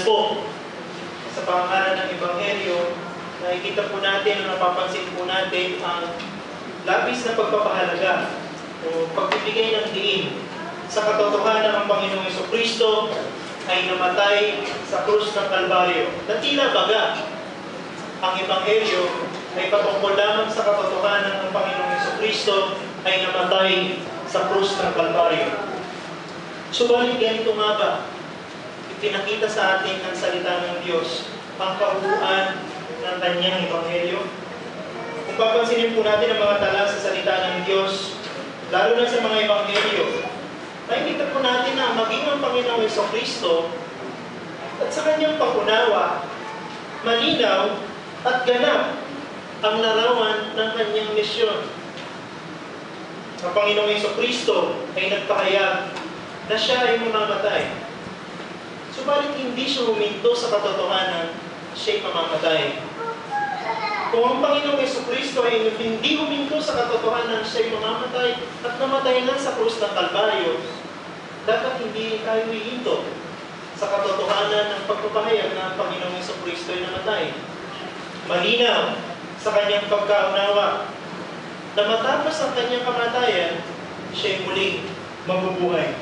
po, sa pangalan ng Ebanghelyo, nakikita po natin, napapansin po natin ang labis na pagpapahalaga o pagbibigay ng diin sa katotohanan ng Panginoong Jesucristo ay namatay sa krus ng Kalbaryo. Na tila baga, ang Ebanghelyo ay patungkol lamang sa katotohanan ng Panginoong Jesucristo ay namatay sa krus ng Kalbaryo. Subalit ganito nga ba, ipinakita sa atin ang salita ng Diyos, ang kabuuan ng kanyang Ebanghelyo? Kung papansinin po natin ang mga tala sa salita ng Diyos, lalo na sa mga Ebanghelyo, makikita po natin na maging ang Panginoong Jesucristo at sa kanyang pangunawa, malinaw at ganap ang larawan ng kanyang misyon. Ang Panginoong Jesucristo ay nagpahayag na siya ay mamamatay. Subalit hindi siya huminto sa katotohanan, siya'y mamamatay. Kung ang Panginoong Jesucristo ay hindi huminto sa katotohanan, siya'y mamamatay at namatay na sa krus ng Kalbaryo, dapat hindi tayo hihinto sa katotohanan ng pagpapahayag na ang Panginoong Jesucristo ay namatay. Malinaw sa kanyang pagkaunawa na matapos ang kanyang kamatayan, siya'y muling mabubuhay.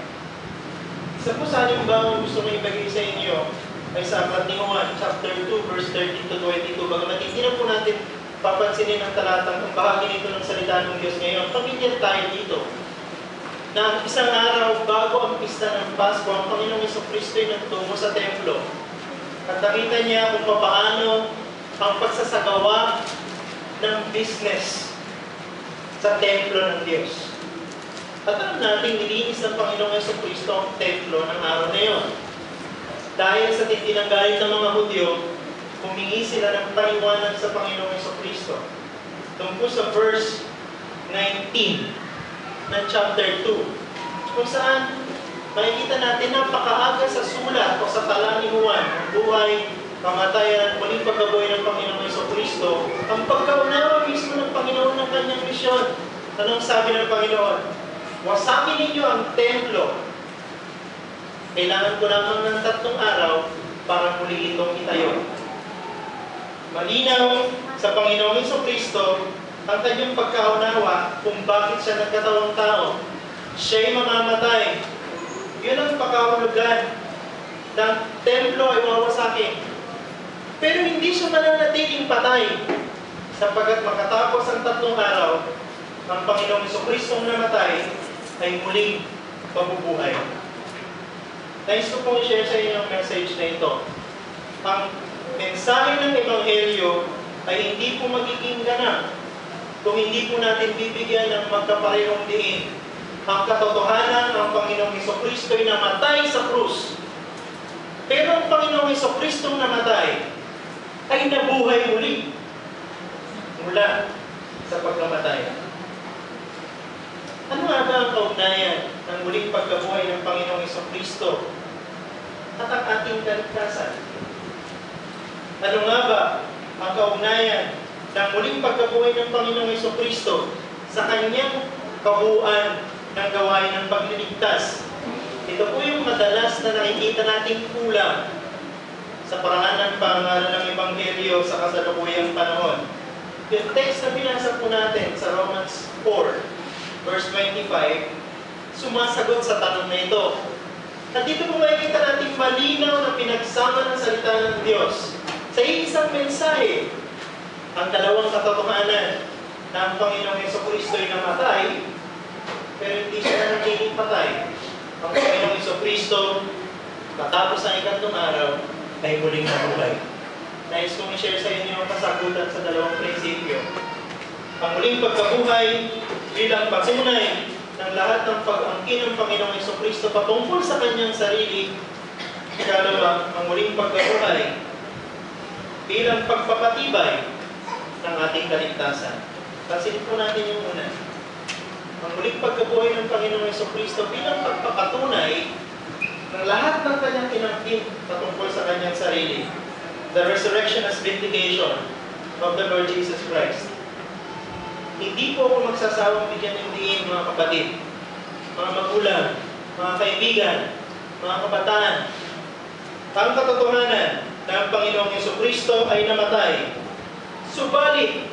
Isa po sa halimbawa gusto kong ibigay sa inyo ay sa aklat ni Juan, chapter 2, verse 13 to 22. Bagamat hindi na po natin papansinin ang talatang kung bahagi nito ng salita ng Diyos ngayon, pamilyar tayo dito. Na isang araw bago ang pista ng Pasko, ang Panginoong Jesucristo ay nagtungo sa templo. At nakita niya kung paano ang pagsasagawa ng business sa templo ng Diyos. At alam natin, nilinis ng Panginoong Jesucristo ang templo ng araw na yun. Dahil sa tindinang galit ng mga Hudyo, humingi sila ng paliwanag sa Panginoong Jesucristo. Tungkol sa verse 19 ng chapter 2, kung saan makikita natin napakaaga sa sulat o sa tala ni Juan, ang buhay, kamatayan at muling pagkabuhay ng Panginoong Jesucristo, ang pagkaunawa mismo ng Panginoon ng kanyang misyon. Anong sabi ng Panginoon? Wasakin ninyo ang templo. Kailangan ko lamang ng 3 araw para muli itong itayo. Malinaw sa Panginoong Jesucristo ang kanyang pagkaunawa kung bakit siya nagkatawang tao. Siya'y mamamatay. Yun ang pagkahulugan ng templo ay wawasakin. Pero hindi siya mananatiling patay sapagkat makatapos ang 3 araw, ang Panginoong Jesucristong namatay ay muling mabubuhay. Nais ko pong i-share sa inyo ang message na ito. Ang mensahe ng Ebanghelyo ay hindi po magiging ganap kung hindi po natin bibigyan ng magkaparehong diin ang katotohanan ng Panginoong Jesucristo ay namatay sa krus. Pero ang Panginoong Jesucristong namatay ay nabuhay muli mula sa pagkamatay. Ano nga ba ang kaugnayan ng muling pagkabuhay ng Panginoong Jesucristo at ang ating kaligtasan? Ano nga ba ang kaugnayan ng muling pagkabuhay ng Panginoong Jesucristo sa kanyang kabuuan ng gawain ng pagliligtas? Ito po yung madalas na nakikita nating kulang sa paraan ng pangalan ng Ebanghelyo sa kasalukuyang panahon. Yung text na binasa po natin sa Romans 4, verse 25, sumasagot sa tanong na ito. At dito po makikita natin malinaw na pinagsama ng salita ng Diyos sa isang mensahe ang dalawang katotohanan na ang Panginoong Jesucristo ay namatay, pero hindi siya nanatiling patay. Ang Panginoong Jesucristo, matapos ang 3 araw, ay muling nabuhay. Nais kong i-share sa inyo ang kasagutan sa dalawang prinsipyo. Ang muling pagkabuhay bilang patunay ng lahat ng pag-angkin ng Panginoong Jesucristo patungkol sa kanyang sarili. Ikalawa, ang muling pagkabuhay bilang pagpapatibay ng ating kaligtasan. Pansinin po natin yung una. Ang muling pagkabuhay ng Panginoong Jesucristo bilang pagpapatunay ng lahat ng kanyang inangkin patungkol sa kanyang sarili. The resurrection as vindication of the Lord Jesus Christ. Hindi po ako magsasawang bigyan ng diin, mga kapatid, mga magulang, mga kaibigan, mga kabataan, ang katotohanan na ang Panginoong Jesucristo ay namatay, subalit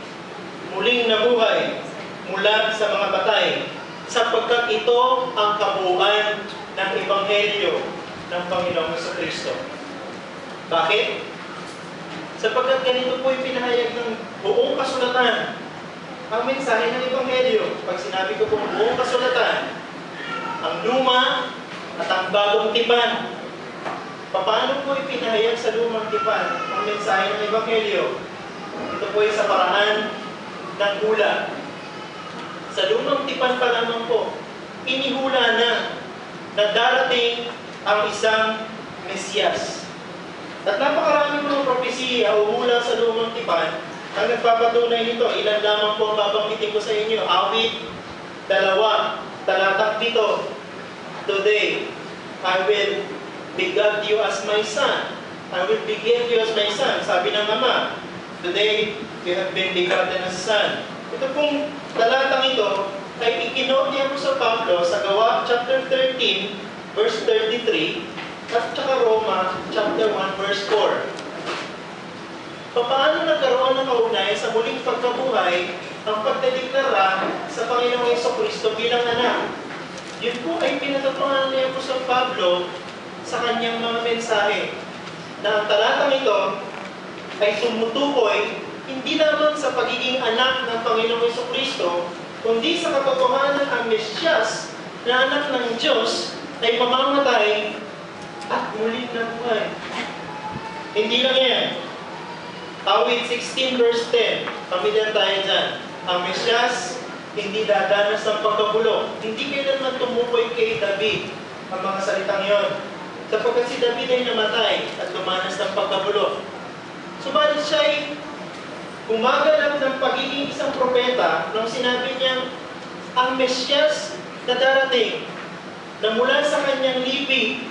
muling nabuhay mula sa mga patay, sapagkat ito ang kabuuan ng Ebanghelyo ng Panginoong Jesucristo. Bakit? Sapagkat ganito po yung pinahayag ng buong kasulatan. Ang mensahe ng Ebanghelyo, pag sinabi ko pong buong kasulatan, ang luma at ang bagong tipan. Paano po ipinahayag sa lumang tipan ang mensahe ng Ebanghelyo? Ito po ay sa paraan ng hula. Sa lumang tipan pa lamang po, inihula na darating ang isang Mesiyas. At napakarami mga propesiya o hula sa lumang tipan ang nagpapatunay nito. Ilan lamang po ang babanggitin ko sa inyo. Awit 2, talatang 7. Today, I will beget you as my son. I will beget you as my son. Sabi ng Ama, today, you have been begotten as son. Ito pong talatang ito ay ikinote niya po sa Pablo sa Gawa chapter 13, verse 33, at saka Roma chapter 1, verse 4. Paano nagkaroon ng kaugnayan sa muling pagkabuhay ang pagdedeklara sa Panginoong Jesucristo bilang anak? Yun po ay pinatutunan niya po sa Pablo sa kanyang mga mensahe, na ang talatang ito ay tumutukoy hindi lamang sa pagiging anak ng Panginoong Jesucristo, kundi sa katotohanan ang Mesiyas na anak ng Diyos ay mamamatay at muling nabuhay. Hindi lang yan. Awit 16 verse 10, pamilyar tayo dyan. Ang Mesiyas hindi dadanas ng pagkabulok. Hindi kailanman tumukoy kay David ang mga salitang yon, sapagkat si David ay namatay at lumanas ng pagkabulok. Subalit siya ay gumaganap ng pagiging isang propeta nung sinabi niyang ang Mesiyas na darating na mula sa kanyang lipi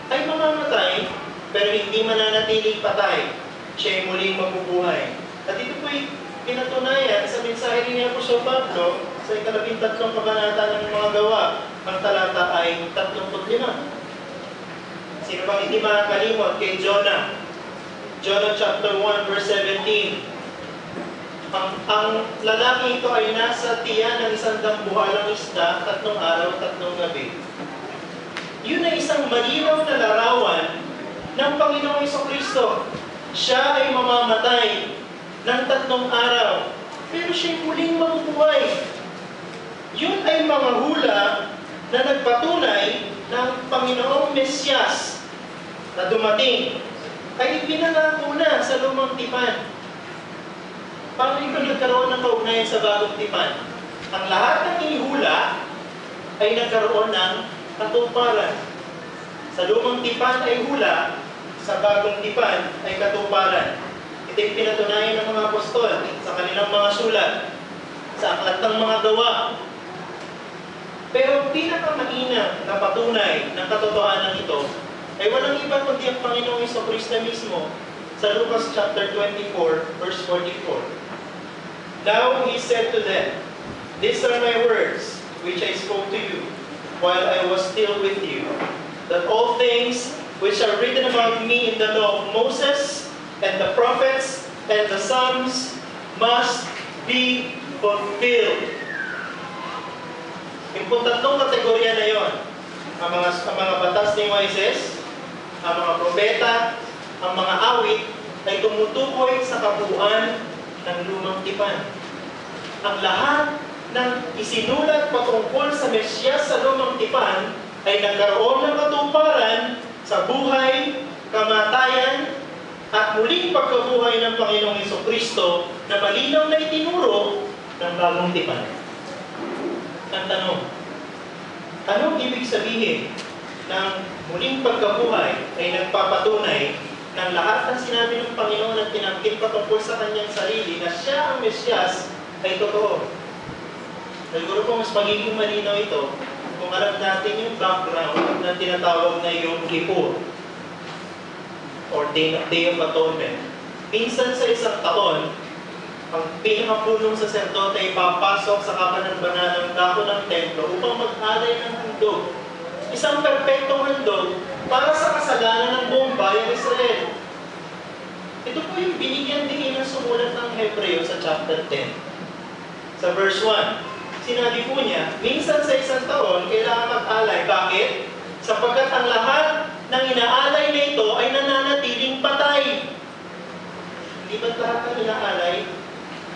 ay mamamatay pero hindi mananatiling patay. Siya ay muling mabubuhay. At ito po'y pinatunayan sa mensahe rin niya po sa Pablo sa 13 kabanata ng mga Gawa. Ang talata ay 35. Sino bang hindi makakalimot kay Jonah? Jonah chapter 1 verse 17. Ang lalaki ito ay nasa tiyan ng isang dambuhalang isda, 3 araw, 3 gabi. Yun ay isang malinaw na larawan ng Panginoong Jesucristo. Siya ay mamamatay ng 3 araw, pero siya'y muling mabubuhay. Yun ay mga hula na nagpatunay ng Panginoong Mesiyas na dumating ay ipinangako na sa lumang tipan. Paano ito nagkaroon ng kaugnayan sa bagong tipan? Ang lahat ng inihula ay nagkaroon ng katuparan. Sa lumang tipan ay hula, sa bagong tipan ay katuparan. Ito yung pinatunayan ng mga apostol sa kanilang mga sulat, sa aklat ng mga gawa. Pero pinakamainam na patunay ng katotohanan ito ay walang iba kundi ang Panginoong Jesucristo mismo sa Lucas chapter 24, verse 44. Now he said to them, "These are my words, which I spoke to you, while I was still with you, that all things which are written about me in the law of Moses, and the prophets, and the Psalms, must be fulfilled." Yung tatlong kategorya na yon, ang mga batas ni Moises, ang mga propeta, ang mga awit, ay tumutukoy sa kabuuan ng lumang tipan. Ang lahat ng isinulat patungkol sa Mesiyas sa lumang tipan ay nagkaroon ng katuparan sa buhay, kamatayan, at muling pagkabuhay ng Panginoong Jesucristo na malinaw na itinuro ng bagong tipan. Ang tanong, anong ibig sabihin ng muling pagkabuhay ay nagpapatunay ng lahat ng sinabi ng Panginoon at tinangkin patungkol sa kanyang sarili na siya ang Mesiyas ay totoo? Siguro po mas magiging malinaw ito kung alam natin yung background na tinatawag na yung Kippur or Day of Atonement. Minsan sa isang taon, ang pinakapunong saserdote ay papasok sa kabanang-banal ng dako ng templo upang mag-alay ng handog. Isang perpektong handog para sa kasalanan ng buong bayang Israel. Ito po yung binigyan din ng sumulat ng Hebreo sa chapter 10. Sa verse 1, sinabi po niya, minsan sa isang taon, kailangan mag-alay. Bakit? Sapagkat ang lahat ng inaalay na ito ay nananatiling patay. Hindi ba't lahat ng inaalay,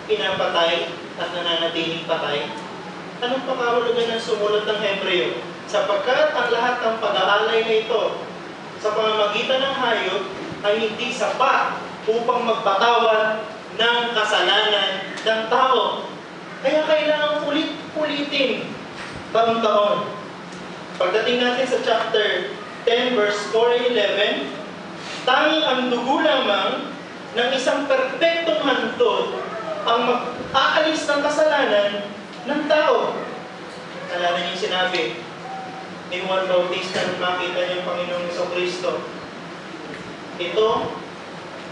pinapatay at nananatiling patay? Anong pakahulugan ng sumulat ng Hebreo? Sapagkat ang lahat ng pag-aalay na ito sa pamamagitan ng hayop ay hindi sapat upang magpatawad ng kasalanan ng tao. Kaya kailangan ulit-ulitin taon-taon. Pagdating natin sa chapter 10 verse 4 and 11, tanging ang dugo lamang ng isang perpektong handog ang mag-aalis ng kasalanan ng tao. Alala niyo yung sinabi ni Juan Bautista nung makita niyo yung Panginoong Jesucristo. Ito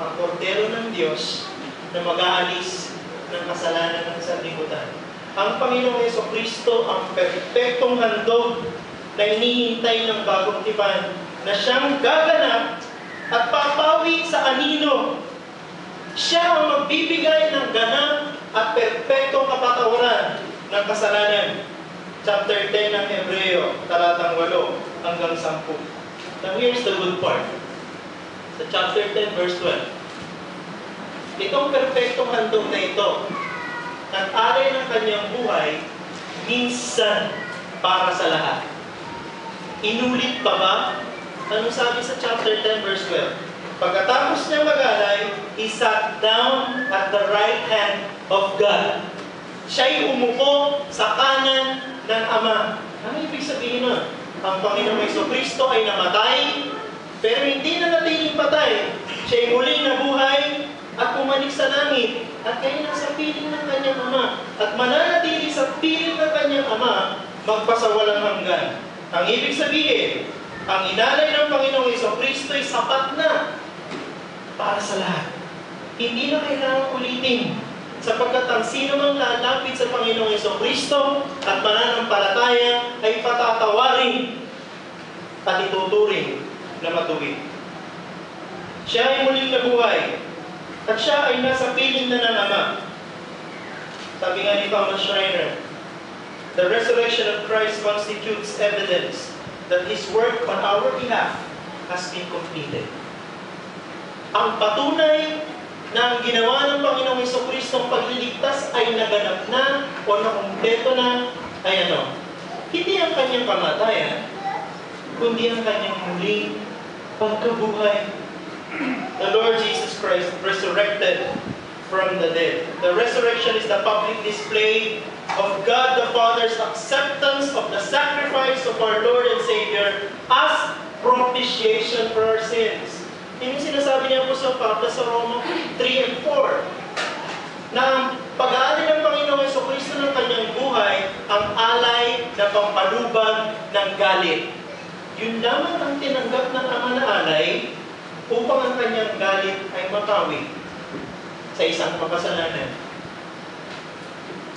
ang kordero ng Diyos na mag-aalis ng kasalanan ng sanlibutan. Ang Panginoong Jesucristo ang perpektong handog na hinihintay ng bagong tipan na siyang gaganap at papawi sa anino. Siya ang magbibigay ng ganap at perpektong kapatawaran ng kasalanan. Chapter 10 ng Hebreo, talatang 8 hanggang 10. Now here's the good part. Sa chapter 10 verse 12. Itong perpektong handog na ito, nag-alay ng kanyang buhay, minsan para sa lahat. Inulit pa ba? Anong sabi sa chapter 10 verse 12? Pagkatapos niya mag-alay, he sat down at the right hand of God. Siya'y umupo sa kanan ng Ama. Ano ibig sabihin nun? Ang Panginoong Jesucristo ay namatay, pero hindi na natiling patay. Siya'y muling nabuhay at bumalik sa langit. At ngayon nasa piling ng kanyang Ama. At mananatili sa piling ng kanyang Ama, magpasawalang hanggan. Ang ibig sabihin, ang inalay ng Panginoong Jesucristo ay sapat na para sa lahat. Hindi na kailangan ulitin, sapagkat ang sino mang lalapit sa Panginoong Jesucristo at mananampalataya ay patatawarin at ituturing na matuwid. Siya ay muling nabuhay at siya ay nasa piling na ng Ama. Sabi nga ni Thomas Schreiner, the resurrection of Christ constitutes evidence that His work on our behalf has been completed. Ang patunay na ang ginawa ng Panginoong Jesucristo ang pagliligtas ay naganap na o nakumpleto na ay ano? Hindi ang kanyang kamatayan, kundi ang kanyang muling pagkabuhay. The Lord Jesus Christ resurrected from the dead. The resurrection is the public display of God the Father's acceptance of the sacrifice of our Lord and Savior as propitiation for our sins. Yung sinasabi niya po sa Pablo sa Roma 3 and 4, na ang pag-aalay ng Panginoong Jesucristo ng kanyang buhay, ang alay na pampalubag ng galit. Yun lamang ang tinanggap ng Ama na alay upang ang kanyang galit ay mapawi sa isang makasalanan.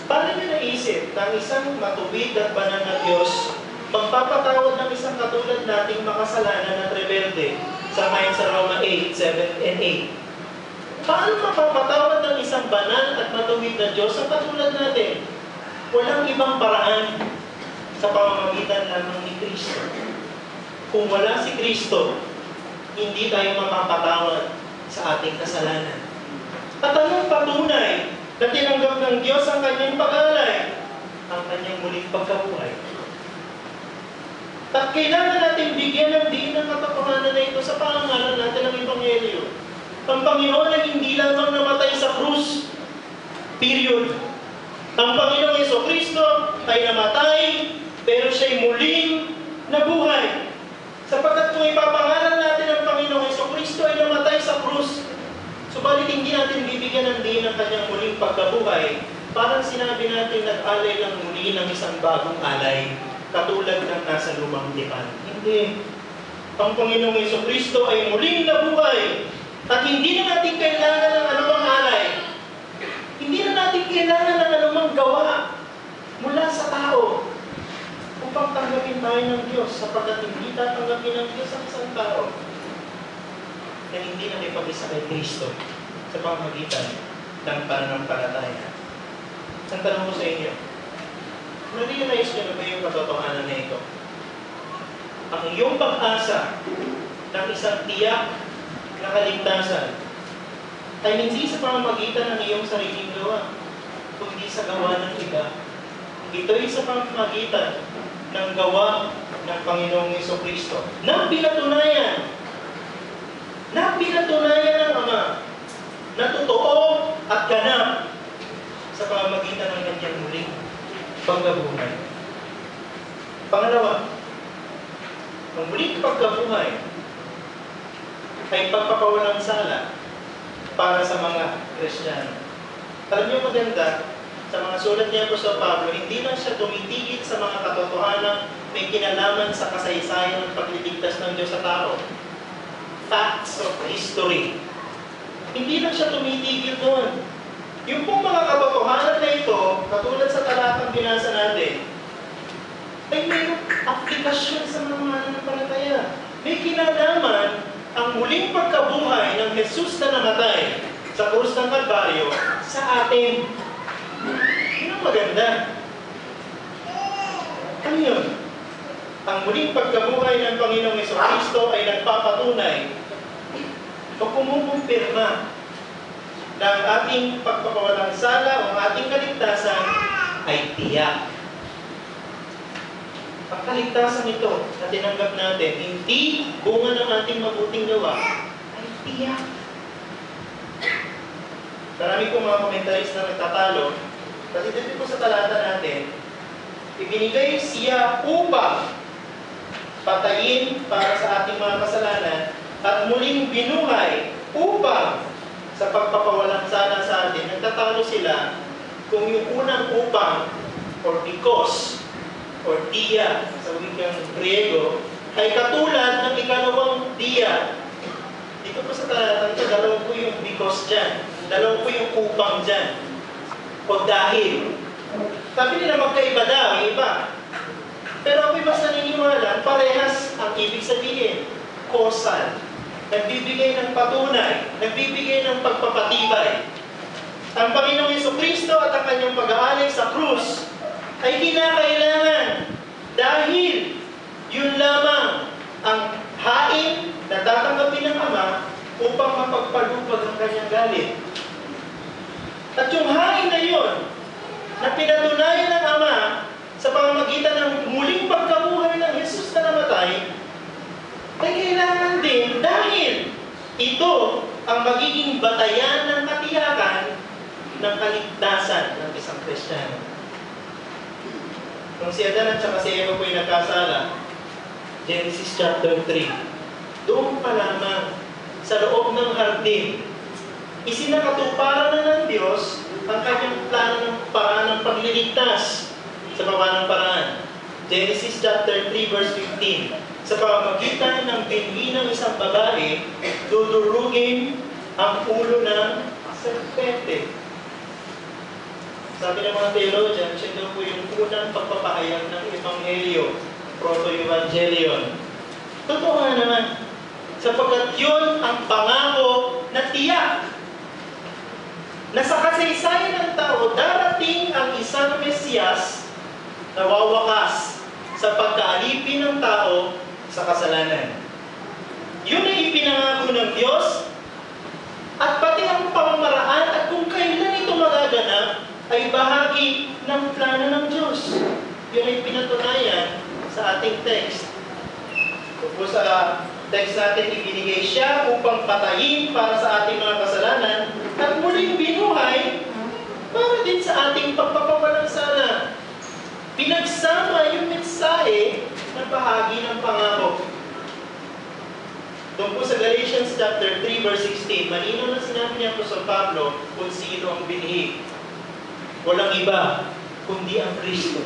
Paano niyo naisip na ang isang matuwid at banal na Diyos magpapatawad ng isang katulad nating makasalanan at rebelde? Sa Roma 8, 7 and 8. Paano mapapatawad ng isang banal at matuwid na Diyos sa katulad natin? Walang ibang paraan sa pamamagitan lamang ni Kristo. Kung wala si Kristo, hindi tayo mapapatawad sa ating kasalanan. At anong patunay na tinanggap ng Diyos ang kanyang pag-alay? Ang kanyang muling pagkabuhay. At kailangan natin bigyan ng diin ng katotohanan na ito sa pangalan natin ng Ebanghelyo. Ang Panginoon ay hindi lamang namatay sa krus. Period. Ang Panginoong Jesucristo ay namatay, pero siya'y muling nabuhay. Sapagkat kung ipapangalan natin ang Panginoong Jesucristo ay namatay sa krus, subalit hindi natin bibigyan ng diin ng kanyang muling pagkabuhay, parang sinabi natin nag-alay lang muli ng isang bagong alay, katulad ng nasa lumang tipan. Hindi. Ang Panginoong Jesucristo ay muling nabuhay at hindi na natin kailangan ng anumang alay. Hindi na natin kailangan ng anumang gawa mula sa tao upang tanggapin tatanggapin tayo ng Diyos sapagkat hindi tatanggapin ng Diyos ang isang tao na hindi nakipag-isa kay Kristo sa pamamagitan ng pananampalataya. Ang tanong ko sa inyo, na-realize nyo na ba yung katotohanan na ito? Ang iyong pag-asa ng isang tiyak na kaligtasan ay hindi sa pamamagitan ng iyong sariling gawa, kundi sa gawa ng iba. Ito'y sa pamamagitan ng gawa ng Panginoong Jesucristo na pinatunayan ng Ama na totoo at ganap sa pamamagitan ng kanyang muling pagkabuhay. Pangalawa, ang muling pagkabuhay ay pagpapawalang sala para sa mga Kristiyano. Alam niyo maganda, sa mga sulat ni Apostol Pablo, hindi lang siya tumitigil sa mga katotohanan may kinalaman sa kasaysayan ng pagliligtas ng Diyos sa tao. Facts of history. Hindi lang siya tumitigil doon. Yung pong mga katotohanan na ito, katulad sa talatang binasa natin, ay mayroong aplikasyon sa mga mananampalataya. May kinalaman ang muling pagkabuhay ng Jesus na namatay sa krus ng Kalbaryo sa atin. Yun ang maganda. Ano yun? Ang muling pagkabuhay ng Panginoong Jesucristo ay nagpapatunay o kumukumpirma na ang ating pagpapawalang sala o ating kaligtasan ay tiyak. Ang kaligtasan ito na tinanggap natin, hindi bunga ng ating mabuting gawa, ay tiyak. Marami kong mga komentarist na nagtatalo, kasi dito po sa talata natin, ibinigay siya upang patayin para sa ating mga kasalanan at muling binuhay upang sa pagpapawalang sala sa atin. Nagtatalo sila kung yung unang upang or because or dia sa wikang Griego ay katulad ng ikalawang dia. Dito po sa talatang ito, dalawang po yung because dyan. Dalawang po yung upang dyan. O dahil. Sabi nila magkaiba daw, iba. Pero ako'y mas naniniwala, parehas ang ibig sabihin. Causal. Nagbibigay ng patunay. Nagbibigay ng pagpapatibay. Ang Panginoong Jesucristo at ang kanyang pag-aalay sa krus ay kinakailangan dahil yun lamang ang hain na tatanggapin ng Ama upang mapagpalubag ang kanyang galit. At yung hain na yun, na pinatunayan ng Ama sa pamamagitan ng muling pagkabuhay ng Jesus na namatay, ay kailangan din dahil ito ang magiging batayan ng katiyakan ng kaligtasan ng isang Kristiyano. Nung si Adan at saka si Eva po'y nagkasala, Genesis chapter 3, doon pa lamang sa loob ng hardin, isinakatuparan na ng Diyos ang kanyang plano ng paraan ng pagliligtas sa pamanang paraan. Genesis chapter 3 verse 15. Sa pamamagitan ng binhi ng isang babae, dudurugin ang ulo ng serpente. Sabi ng mga theologian, siya daw po yung unang pagpapahayag ng Ebanghelyo, Proto-Evangelion. Totoo nga naman, sapagkat yun ang pangako na tiyak na sa kasaysayan ng tao, darating ang isang Mesiyas na wawakas sa pagkaalipin ng tao sa kasalanan. Yun ay ipinangako ng Diyos at pati ang pamamaraan at kung kailan ito magaganap ay bahagi ng plano ng Diyos. Yun ay pinatunayan sa ating text. Kung sa text natin, ibinigay siya upang patayin para sa ating mga kasalanan at muling binuhay para din sa ating pagpapawalang sala. Pinagsama yung mensahe na bahagi ng pangako. Doon po sa Galatians chapter 3 verse 16, malinaw na sinabi ni Apostol Pablo kung sino ang binhi. Walang iba kundi ang Kristo.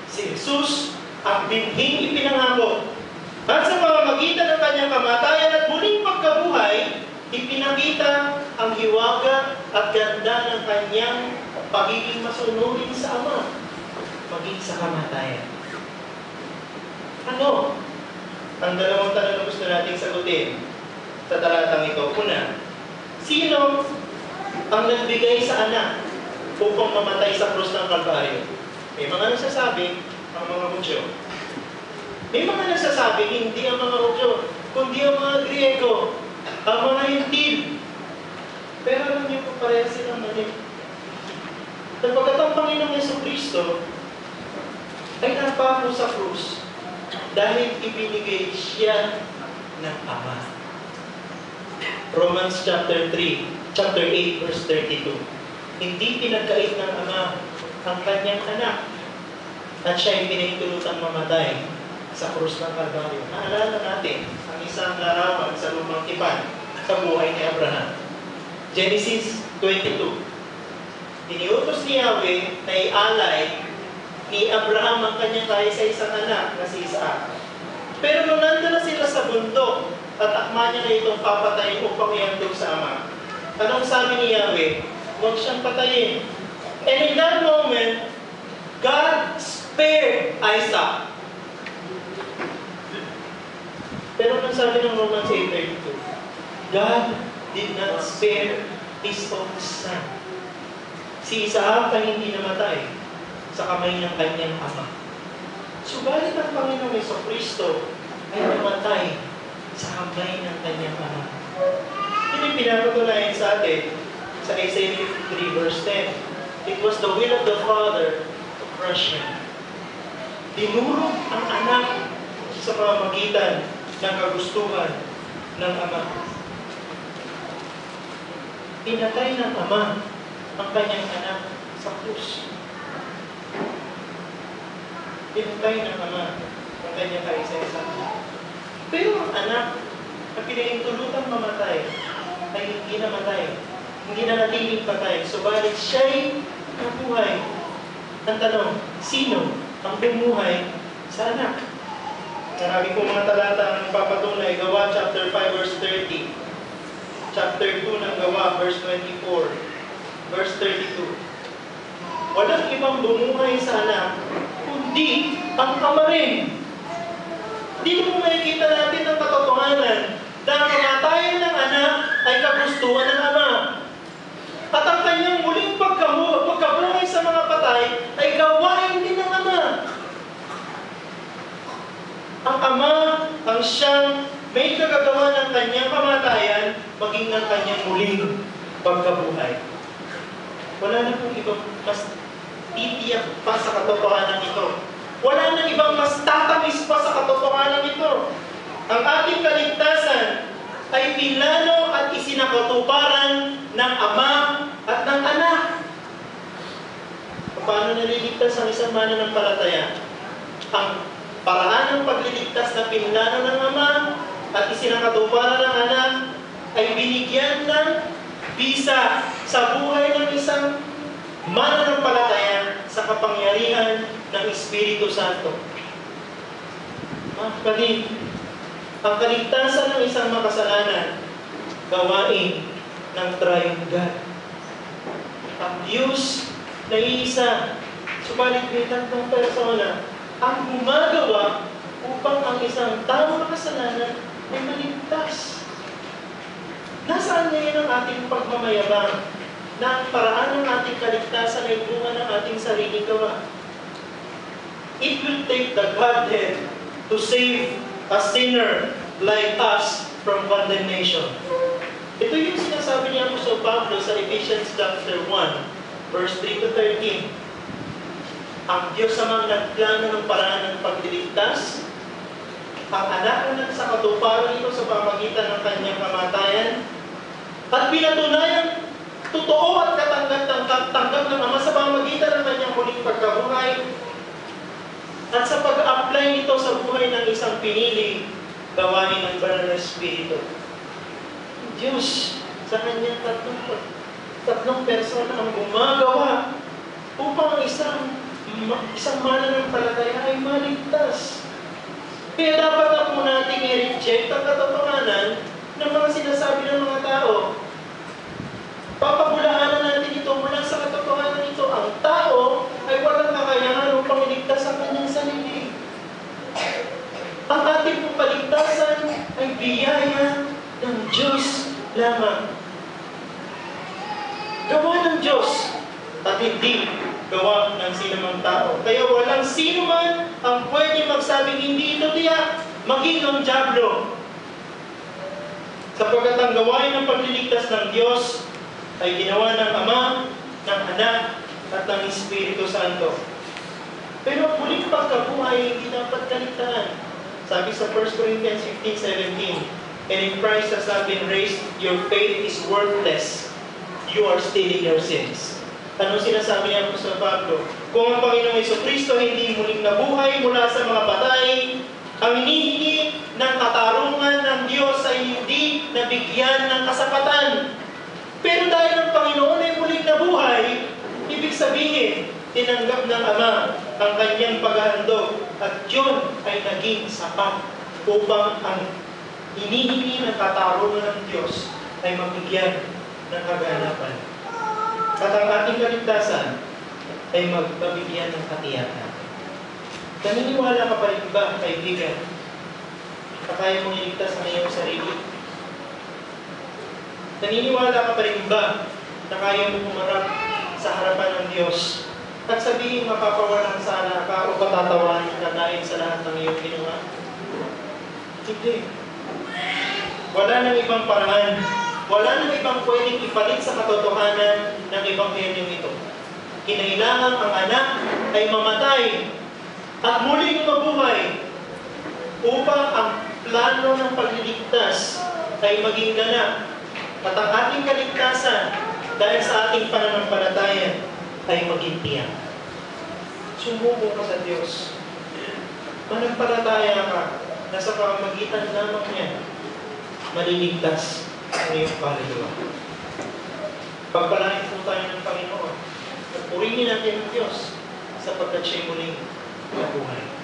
Si Jesus ang binhing ipinangako. At sa pamamagitan ng kanyang kamatayan at muling pagkabuhay, ipinakita ang hiwaga at ganda ng kanyang pagiging masunurin sa Ama, maging sa kamatayan. Ano? Ang dalawang tanong na gusto nating sagutin sa talatang ito. Una, sino ang nagbigay sa anak upang mamatay sa krus ng Kalbaryo? May mga nagsasabi, ang mga Hudyo. May mga nagsasabi, hindi ang mga Hudyo, kundi ang mga Griego, ang mga Hintil. Pero alam niyo po, pareha silang mali. Sapagkat ang Panginoong Jesucristo ay napako sa krus dahil ibinigay siya ng Ama. Romans chapter 8, verse 32. Hindi pinagkait ng Ama ang kanyang anak at siya ay pinahintulutang mamatay sa krus ng Kalbaryo. Naalala natin ang isang larawan sa lumang tipan sa buhay ni Abraham. Genesis 22. Iniutos ni Yahweh na ialay ni Abraham ang kanyang kaisa-isang anak na si Isaac. Pero nung nandun na sila sa bundok at akma niya na itong papatayin upang ihandog sa Ama, anong sabi ni Yahweh? Huwag siyang patayin. And in that moment, God spared Isaac. Pero nung sabi ng Romans 8:32, God did not spare His own son. Si Isaac ay hindi namatay sa kamay ng kanyang ama. Subalit ang Panginoong Jesucristo ay namatay sa kamay ng kanyang ama. Ito pinapatunayan sa atin sa Isaiah 53 verse 10. It was the will of the Father to crush him. Dinurog ang anak sa pamamagitan ng kagustuhan ng ama. Pinatay ng ama ang kanyang anak sa krus. Pinatay ng ama ang kanyang kaisa-isang anak. Pero ang anak na pinahintulutang mamatay ay hindi namatay. Hindi na natiling patay. Subalit siya'y nabuhay. Ang tanong, sino ang bumuhay sa anak? Marami pong mga talata ang papatunay. Gawa chapter 5 verse 30. Chapter 2 ng Gawa verse 24. Verse 32. Walang ibang bumuhay sa anak, kundi ang ama rin. Dito mo makikita natin ang katotohanan na ang kamatayan ng anak ay kagustuhan ng ama. At ang kanyang muling pagkabuhay sa mga patay ay gawain din ng ama. Ang ama ang siyang may kagagawa ng kanyang kamatayan maging ng kanyang muling pagkabuhay. Wala na pong ibang mas titiyak pa sa katotohanan ito. Wala na ibang mas tatamis pa sa katotohanan ito. Ang ating kaligtasan ay pinlano at isinakatuparan ng ama at ng anak. Paano naliligtas ang isang mananampalataya? Ang paraan ng pagliligtas na pinlano ng ama at isinakatuparan ng anak ay binigyan ng bisa sa buhay ng isang mananampalataya sa kapangyarihan ng Espiritu Santo. Mga kapatid, ang kaligtasan ng isang makasalanan, gawain ng Triune God. Ang Diyos na iisa, subalit may tatlong persona, ang gumagawa upang ang isang taong makasalanan ay maligtas. Nasaan ngayon ang ating pagmamayabang na ang paraan ng ating kaligtasan ay bunga ng ating sariling gawa? It will take the Godhead to save a sinner like us from condemnation. Ito yung sinasabi ni Apostol Pablo sa Ephesians chapter 1, verse 3 to 13. Ang Diyos amang nagplano ng paraan ng pagliligtas, ang anak na nagsakatuparan ito sa pamagitan ng kanyang kamatayan, at pinatunayang totoo at katanggap ng Ama sa pamagitan ng kanyang muling pagkabuhay, at sa pag-apply nito sa buhay ng isang pinili, gawain ng Banal na Espiritu. Diyos sa kanyang tatlong persona ang gumagawa upang ang isang mananampalataya ay maligtas. Kaya dapat na po natin i-reject ang katotohanan ng mga sinasabi ng mga tao. Papabulaanan natin ito mula sa katotohanan nito. Ang tao ay walang kakayahan upang iligtas ang kanyang sarili. lamang. Gawa ng Diyos at hindi gawa ng sinumang tao. Kaya walang sino man ang pwede magsabing hindi ito tiyak, maging ang dyablo. Sapagkat ang gawain ng pagliligtas ng Diyos ay ginawa ng Ama, ng Anak, at ng Espiritu Santo. Pero muling pagkabuhay ay hindi dapat kaligtaan. Sabi sa 1 Corinthians 15:17, and if Christ has not been raised, your faith is worthless. You are still in your sins. Anong sinasabi niya sa Pablo? Kung ang Panginoong Jesucristo hindi muling nabuhay mula sa mga patay, ang hinihingi ng katarungan ng Diyos ay hindi nabigyan ng kasapatan. Pero dahil ang Panginoon ay muling nabuhay, ibig sabihin, tinanggap ng Ama ang kanyang paghahandog at yun ay naging sapat upang ang hinihingi ng katarungan ng Diyos ay mabigyan ng kaganapan. At ang ating kaligtasan ay magbibigyan ng katiyakan. Naniniwala ka pa rin ba, kaibigan, na kaya mong iligtas ang iyong sarili? Naniniwala ka pa rin ba na kaya mong humarap sa harapan ng Diyos at sabihin mapapawalang sana ka o patatawanan ka dahil sa lahat ng iyong ginawa? Hindi. Wala nang ibang paraan. Wala nang ibang pwedeng ipalit sa katotohanan ng Ebanghelyong ito. Kinailangan ang anak ay mamatay at muling mabuhay upang ang plano ng pagliligtas ay maging ganap at ang ating kaligtasan dahil sa ating pananampalataya ay maging tiyak. Sumubo ka sa Diyos. Manampalataya ka na sa pamamagitan lamang niya maliligtas ang iyong kaluluwa. Pagpalain po tayo ng Panginoon at purihin natin ang Diyos sapagkat siya'y muling nabuhay.